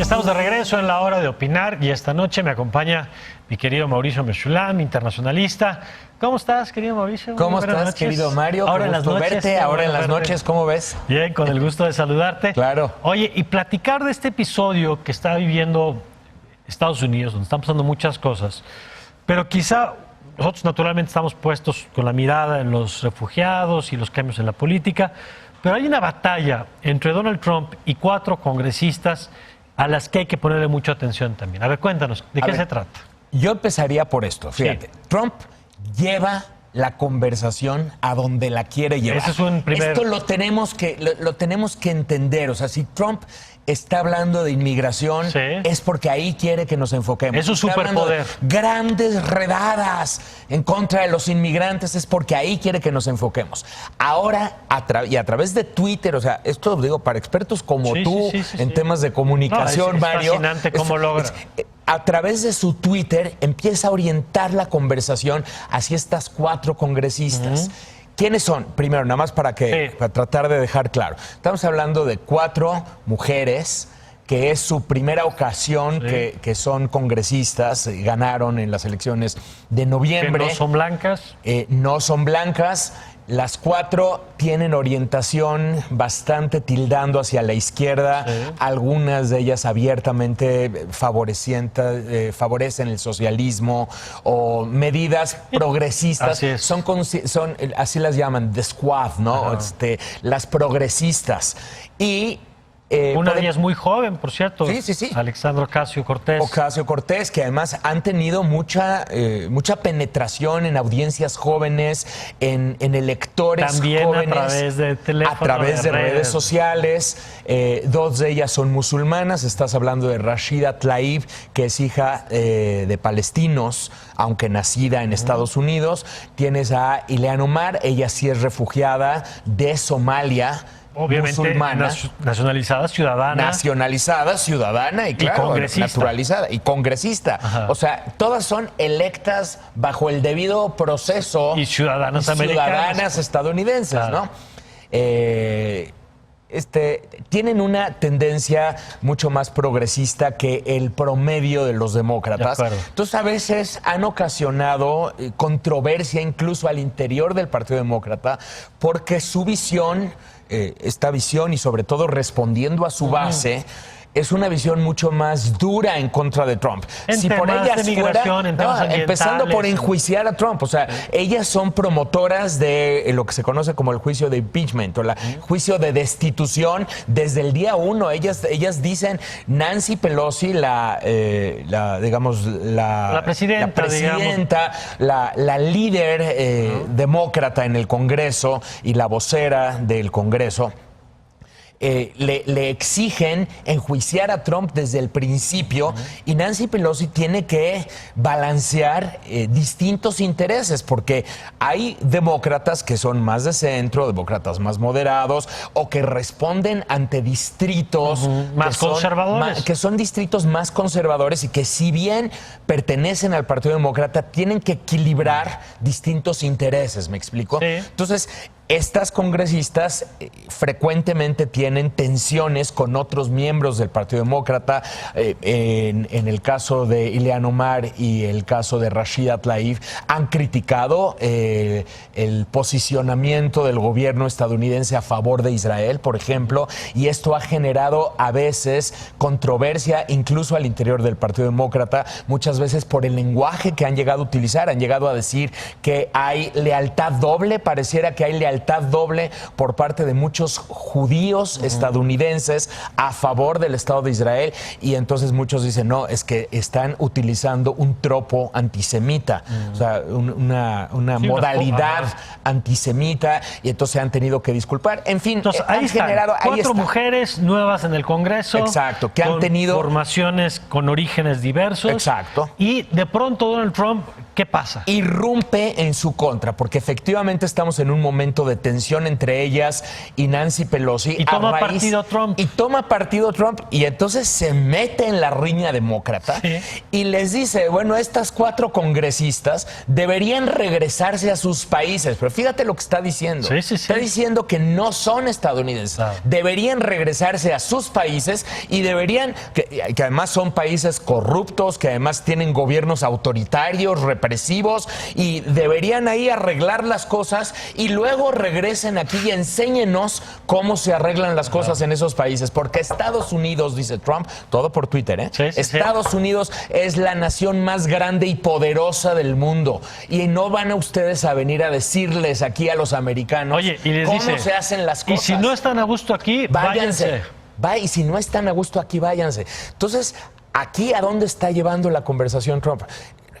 Estamos de regreso en la hora de opinar y esta noche me acompaña mi querido Mauricio Meshulam, internacionalista. ¿Cómo estás, querido Mauricio? ¿Cómo estás, querido Mario? Ahora en las noches. Verte, ahora en las noches, ¿cómo ves? Bien, con el gusto de saludarte. Claro. Oye, y platicar de este episodio que está viviendo Estados Unidos, donde están pasando muchas cosas, pero quizá nosotros naturalmente estamos puestos con la mirada en los refugiados y los cambios en la política, pero hay una batalla entre Donald Trump y 4 congresistas a las que hay que ponerle mucha atención también. A ver, cuéntanos, ¿de qué se trata? Yo empezaría por esto, fíjate. Sí. Trump lleva la conversación a donde la quiere llevar. Ese es un primer... Esto lo tenemos que entender. O sea, si Trump está hablando de inmigración, sí, es porque ahí quiere que nos enfoquemos. Es un superpoder. Grandes redadas en contra de los inmigrantes es porque ahí quiere que nos enfoquemos. Ahora, a través de Twitter, o sea, esto lo digo para expertos como tú en temas de comunicación, es Mario. Es fascinante cómo logra. A través de su Twitter empieza a orientar la conversación hacia estas 4 congresistas. ¿Quiénes son? Primero, nada más para tratar de dejar claro. Estamos hablando de 4 mujeres que es su primera ocasión que son congresistas, ganaron en las elecciones de noviembre. ¿Que no son blancas? No son blancas. Las 4 tienen orientación bastante tildando hacia la izquierda, algunas de ellas abiertamente favorecen el socialismo o medidas progresistas. Son así las llaman, the squad, ¿no? Las progresistas. Y una de ellas muy joven, por cierto. Sí. Alexandra Ocasio-Cortez. Ocasio-Cortez, que además han tenido mucha penetración en audiencias jóvenes, en electores también jóvenes. También a través de teléfono, a través de redes sociales. 2 de ellas son musulmanas. Estás hablando de Rashida Tlaib, que es hija de palestinos, aunque nacida en Estados Unidos. Tienes a Ilhan Omar, ella sí es refugiada de Somalia. Obviamente musulmana, nacionalizada, ciudadana y claro, congresista. Naturalizada y congresista. Ajá. O sea, todas son electas bajo el debido proceso y ciudadanas estadounidenses, claro, ¿no? Tienen una tendencia mucho más progresista que el promedio de los demócratas. Entonces, a veces han ocasionado controversia incluso al interior del Partido Demócrata porque su visión, esta visión y sobre todo respondiendo a su base, es una visión mucho más dura en contra de Trump. Si por ellas fuera, empezando por enjuiciar a Trump, o sea, ellas son promotoras de lo que se conoce como el juicio de impeachment o el juicio de destitución desde el día 1. Ellas dicen Nancy Pelosi, la presidenta, la líder demócrata en el Congreso y la vocera del Congreso. Le exigen enjuiciar a Trump desde el principio y Nancy Pelosi tiene que balancear distintos intereses porque hay demócratas que son más de centro, demócratas más moderados o que responden ante distritos más conservadores. Que son distritos más conservadores y que si bien pertenecen al Partido Demócrata tienen que equilibrar distintos intereses, ¿me explico? Sí. Entonces, estas congresistas frecuentemente tienen tensiones con otros miembros del Partido Demócrata. En el caso de Ilhan Omar y el caso de Rashida Tlaib, han criticado el posicionamiento del gobierno estadounidense a favor de Israel, por ejemplo, y esto ha generado a veces controversia incluso al interior del Partido Demócrata, muchas veces por el lenguaje que han llegado a utilizar. Han llegado a decir que hay lealtad doble, pareciera que hay lealtad doble por parte de muchos judíos estadounidenses a favor del Estado de Israel y entonces muchos dicen, no, es que están utilizando un tropo antisemita, o sea, una modalidad antisemita y entonces se han tenido que disculpar. En fin, entonces, ahí están, generado... 4 mujeres nuevas en el Congreso. Exacto, que han tenido... formaciones con orígenes diversos. Exacto. Y de pronto Donald Trump ¿Qué pasa? Irrumpe en su contra, porque efectivamente estamos en un momento de tensión entre ellas y Nancy Pelosi. Y toma partido Trump. Y toma partido Trump, y entonces se mete en la riña demócrata y les dice, bueno, estas 4 congresistas deberían regresarse a sus países. Pero fíjate lo que está diciendo. Está diciendo que no son estadounidenses. Deberían regresarse a sus países y deberían, que además son países corruptos, que además tienen gobiernos autoritarios, represivos, y deberían ahí arreglar las cosas y luego regresen aquí y enséñenos cómo se arreglan las cosas en esos países, porque Estados Unidos, dice Trump, todo por Twitter, Estados Unidos es la nación más grande y poderosa del mundo y no van a ustedes a venir a decirles aquí a los americanos cómo se hacen las cosas. Y si no están a gusto aquí, váyanse. Y si no están a gusto aquí, váyanse. Entonces, ¿aquí a dónde está llevando la conversación Trump?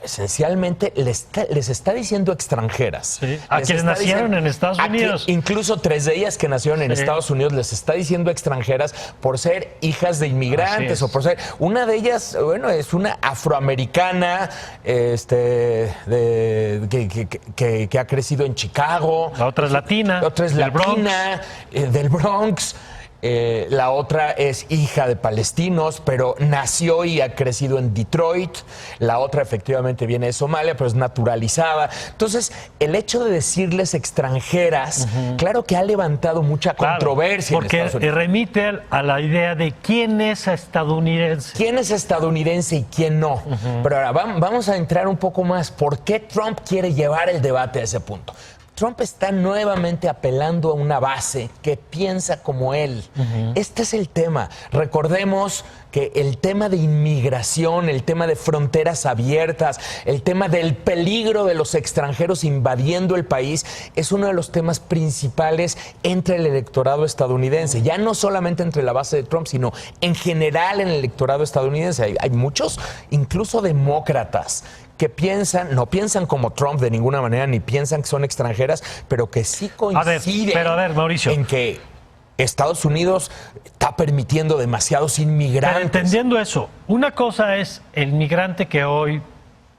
Esencialmente les está diciendo extranjeras. A quienes nacieron en Estados Unidos. Incluso 3 de ellas que nacieron en Estados Unidos les está diciendo extranjeras por ser hijas de inmigrantes o por ser... Una de ellas, bueno, es una afroamericana que ha crecido en Chicago. La otra es latina. La otra es latina, del Bronx. La otra es hija de palestinos, pero nació y ha crecido en Detroit. La otra efectivamente viene de Somalia, pero es naturalizada. Entonces, el hecho de decirles extranjeras, claro que ha levantado mucha controversia. Porque remite a la idea de quién es estadounidense. ¿Quién es estadounidense y quién no? Pero ahora vamos a entrar un poco más. ¿Por qué Trump quiere llevar el debate a ese punto? Trump está nuevamente apelando a una base que piensa como él. Este es el tema. Recordemos que el tema de inmigración, el tema de fronteras abiertas, el tema del peligro de los extranjeros invadiendo el país es uno de los temas principales entre el electorado estadounidense. Ya no solamente entre la base de Trump, sino en general en el electorado estadounidense. Hay muchos, incluso demócratas, que no piensan como Trump de ninguna manera, ni piensan que son extranjeras, pero que sí coinciden Mauricio, en que Estados Unidos está permitiendo demasiados inmigrantes. Pero entendiendo eso, una cosa es el migrante que hoy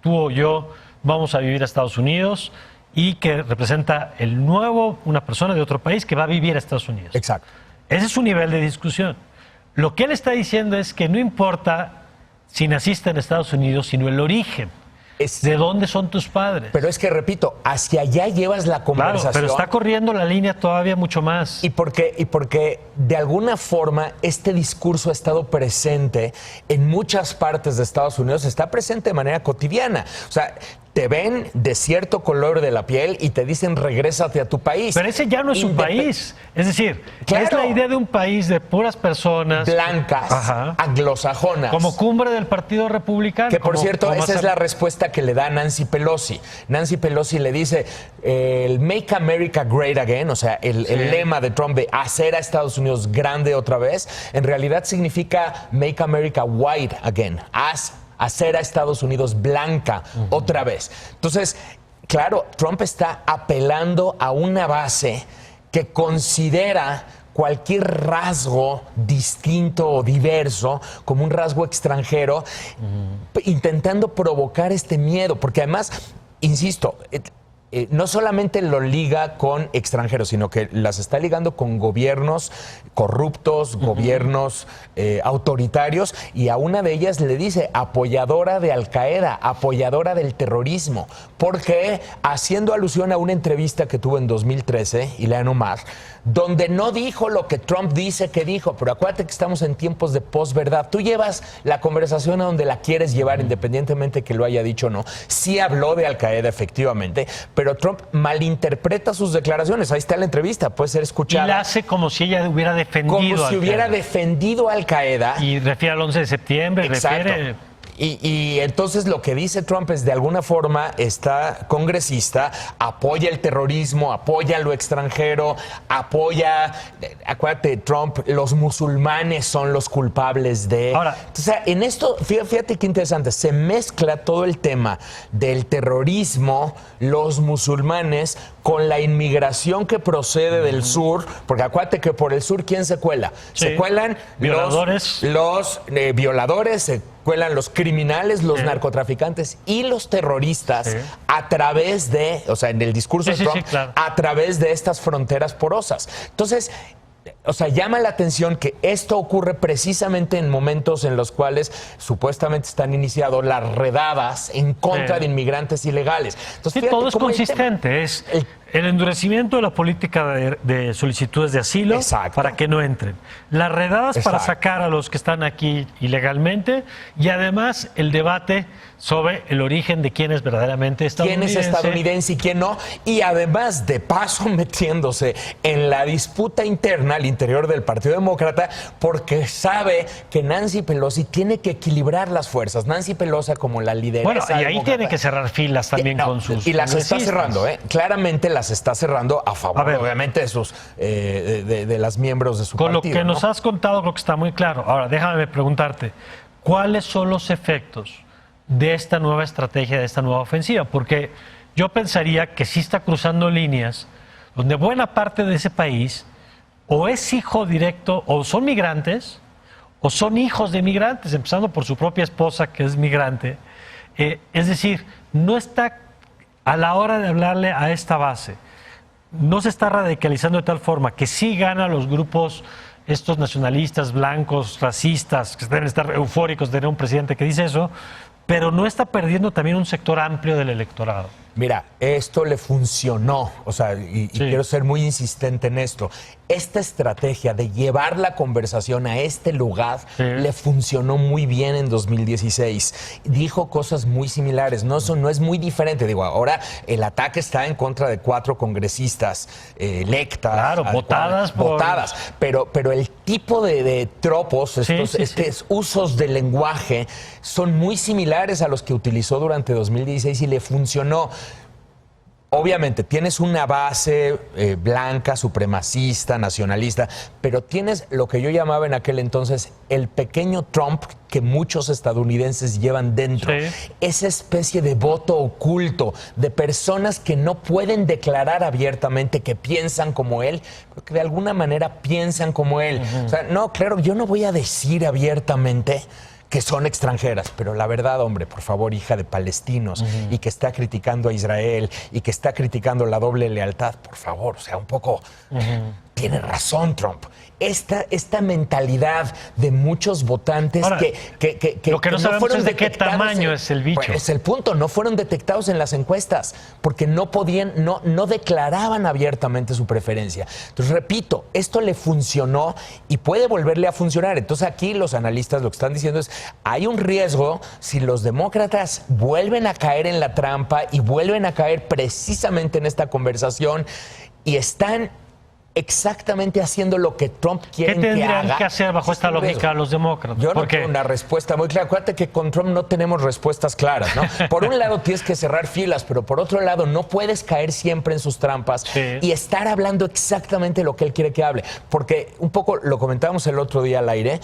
tú o yo vamos a vivir a Estados Unidos y que representa una persona de otro país que va a vivir a Estados Unidos. Exacto. Ese es su nivel de discusión. Lo que él está diciendo es que no importa si naciste en Estados Unidos, sino el origen. ¿De dónde son tus padres? Pero es que, repito, hacia allá llevas la conversación. Claro, pero está corriendo la línea todavía mucho más. Y porque de alguna forma este discurso ha estado presente en muchas partes de Estados Unidos, está presente de manera cotidiana. O sea, te ven de cierto color de la piel y te dicen regrésate a tu país. Pero ese ya no es un país. Es decir, es la idea de un país de puras personas blancas, anglosajonas. Como cumbre del Partido Republicano. Que por cierto, esa es la respuesta que le da Nancy Pelosi. Nancy Pelosi le dice el Make America Great Again, o sea, el lema de Trump de hacer a Estados Unidos grande otra vez, en realidad significa Make America White Again. Hacer a Estados Unidos blanca otra vez. Entonces, claro, Trump está apelando a una base que considera cualquier rasgo distinto o diverso como un rasgo extranjero, intentando provocar este miedo, porque además, insisto, no solamente lo liga con extranjeros, sino que las está ligando con gobiernos corruptos, gobiernos autoritarios, y a una de ellas le dice apoyadora de Al-Qaeda, apoyadora del terrorismo, porque haciendo alusión a una entrevista que tuvo en 2013, Ilhan Omar, donde no dijo lo que Trump dice que dijo, pero acuérdate que estamos en tiempos de posverdad. Tú llevas la conversación a donde la quieres llevar, independientemente que lo haya dicho o no. Sí habló de Al-Qaeda, efectivamente, pero Trump malinterpreta sus declaraciones. Ahí está la entrevista, puede ser escuchada. Y la hace como si ella hubiera defendido como si hubiera defendido a Al-Qaeda. Y refiere al 11 de septiembre, exacto. Y entonces lo que dice Trump es, de alguna forma, esta congresista apoya el terrorismo, apoya lo extranjero, acuérdate, Trump, los musulmanes son los culpables de... Ahora, entonces, en esto, fíjate qué interesante, se mezcla todo el tema del terrorismo, los musulmanes, con la inmigración que procede del sur, porque acuérdate que por el sur, ¿quién se cuela? Sí. Se cuelan violadores, los violadores, se cuelan los criminales, los narcotraficantes y los terroristas a través de, o sea, en el discurso de Trump, claro, a través de estas fronteras porosas. Entonces, o sea, llama la atención que esto ocurre precisamente en momentos en los cuales supuestamente están iniciadas las redadas en contra de inmigrantes ilegales. Entonces, sí, todo es consistente. Es el endurecimiento de la política de solicitudes de asilo para que no entren. Las redadas para sacar a los que están aquí ilegalmente y además el debate sobre el origen de quién es verdaderamente estadounidense. Quién es estadounidense y quién no. Y además, de paso, metiéndose en la disputa interna al interior del Partido Demócrata porque sabe que Nancy Pelosi tiene que equilibrar las fuerzas. Nancy Pelosi como la lideresa. Bueno, y ahí tiene que cerrar filas también con sus... Y las está cerrando, claramente las está cerrando a favor, obviamente, de sus de las miembros de su partido. Con lo que nos has contado creo que está muy claro. Ahora, déjame preguntarte, ¿cuáles son los efectos de esta nueva estrategia, de esta nueva ofensiva? Porque yo pensaría que sí está cruzando líneas donde buena parte de ese país o es hijo directo, o son migrantes, o son hijos de migrantes, empezando por su propia esposa, que es migrante. Es decir, no está a la hora de hablarle a esta base, no se está radicalizando de tal forma que sí gana los grupos, estos nacionalistas, blancos, racistas, que deben estar eufóricos de tener un presidente que dice eso, pero no está perdiendo también un sector amplio del electorado. Mira, esto le funcionó, o sea, y quiero ser muy insistente en esto. Esta estrategia de llevar la conversación a este lugar le funcionó muy bien en 2016. Dijo cosas muy similares, no es muy diferente. Digo, ahora el ataque está en contra de 4 congresistas electas. Claro, votadas. Pero el tipo de tropos, estos usos del lenguaje, son muy similares a los que utilizó durante 2016 y le funcionó. Obviamente, tienes una base blanca, supremacista, nacionalista, pero tienes lo que yo llamaba en aquel entonces el pequeño Trump que muchos estadounidenses llevan dentro. Esa especie de voto oculto de personas que no pueden declarar abiertamente que piensan como él, pero que de alguna manera piensan como él. O sea, no, claro, yo no voy a decir abiertamente que son extranjeras, pero la verdad, hombre, por favor, hija de palestinos, y que está criticando a Israel, y que está criticando la doble lealtad, por favor, o sea, un poco... Tiene razón Trump. Esta mentalidad de muchos votantes. Ahora, que lo que no sabemos fueron es de qué tamaño es el bicho. Pues es el punto, no fueron detectados en las encuestas porque no podían, no declaraban abiertamente su preferencia. Entonces, repito, esto le funcionó y puede volverle a funcionar. Entonces, aquí los analistas lo que están diciendo es, hay un riesgo si los demócratas vuelven a caer en la trampa y vuelven a caer precisamente en esta conversación y están exactamente haciendo lo que Trump quiere que haga. ¿Qué tendrían que hacer bajo esta lógica los demócratas? Yo no tengo una respuesta muy clara. Acuérdate que con Trump no tenemos respuestas claras, ¿no? Por un lado tienes que cerrar filas, pero por otro lado no puedes caer siempre en sus trampas y estar hablando exactamente lo que él quiere que hable. Porque un poco lo comentábamos el otro día al aire,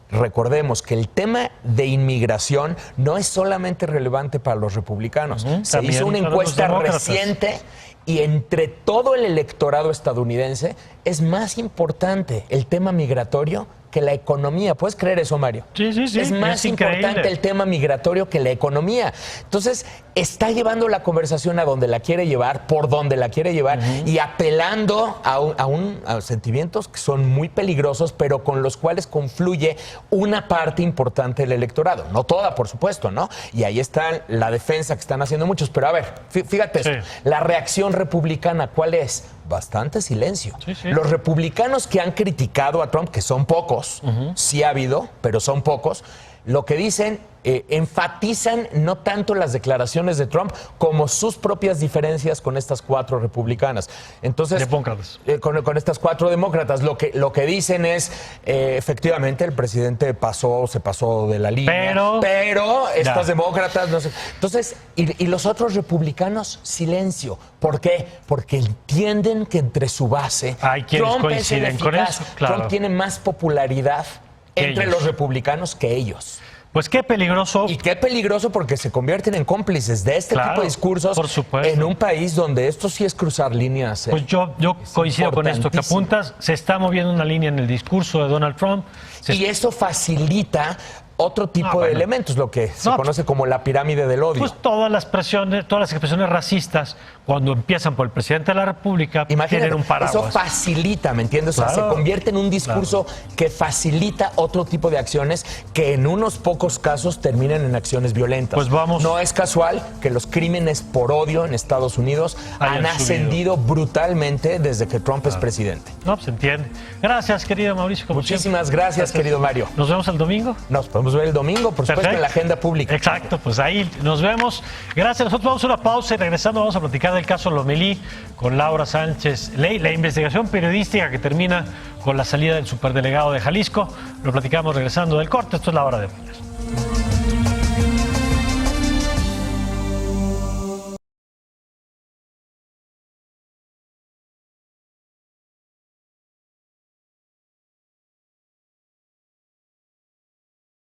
recordemos que el tema de inmigración no es solamente relevante para los republicanos. Se hizo una encuesta reciente y entre todo el electorado estadounidense es más importante el tema migratorio que la economía. ¿Puedes creer eso, Mario? Sí. Es más importante el tema migratorio que la economía. Entonces, está llevando la conversación a donde la quiere llevar, por donde la quiere llevar, y apelando a sentimientos que son muy peligrosos, pero con los cuales confluye una parte importante del electorado. No toda, por supuesto, ¿no? Y ahí está la defensa que están haciendo muchos. Pero a ver, fíjate esto. La reacción republicana, ¿cuál es? Bastante silencio. Los republicanos que han criticado a Trump, que son pocos, sí ha habido, pero son pocos, lo que dicen, enfatizan no tanto las declaraciones de Trump como sus propias diferencias con estas 4 republicanas. Entonces, demócratas. Con estas 4 demócratas, lo que dicen es, efectivamente, el presidente se pasó de la línea, pero estas demócratas, no sé. Entonces, y los otros republicanos, silencio. ¿Por qué? Porque entienden que entre su base, hay quienes Trump coinciden con eso, claro. Trump tiene más popularidad entre los republicanos que ellos. Pues qué peligroso. Y qué peligroso porque se convierten en cómplices de este tipo de discursos en un país donde esto sí es cruzar líneas. Pues yo coincido con esto que apuntas. Se está moviendo una línea en el discurso de Donald Trump. Y eso facilita otro tipo de elementos, lo que se conoce como la pirámide del odio. Pues todas las expresiones racistas, cuando empiezan por el presidente de la República, tienen un paraguas. Eso facilita, ¿me entiendes? O sea, se convierte en un discurso que facilita otro tipo de acciones que en unos pocos casos terminan en acciones violentas. Pues vamos. No es casual que los crímenes por odio en Estados Unidos han ascendido brutalmente desde que Trump es presidente. No, se entiende. Gracias, querido Mauricio. Muchísimas gracias, querido Mario. Nos vemos el domingo. Nos podemos ver el domingo, por supuesto, en la agenda pública. Exacto, pues ahí nos vemos. Gracias. Nosotros vamos a una pausa y regresando vamos a platicar del caso Lomelí con Laura Sánchez Ley, la investigación periodística que termina con la salida del superdelegado de Jalisco. Lo platicamos regresando del corte. Esto es La Hora de Muñoz.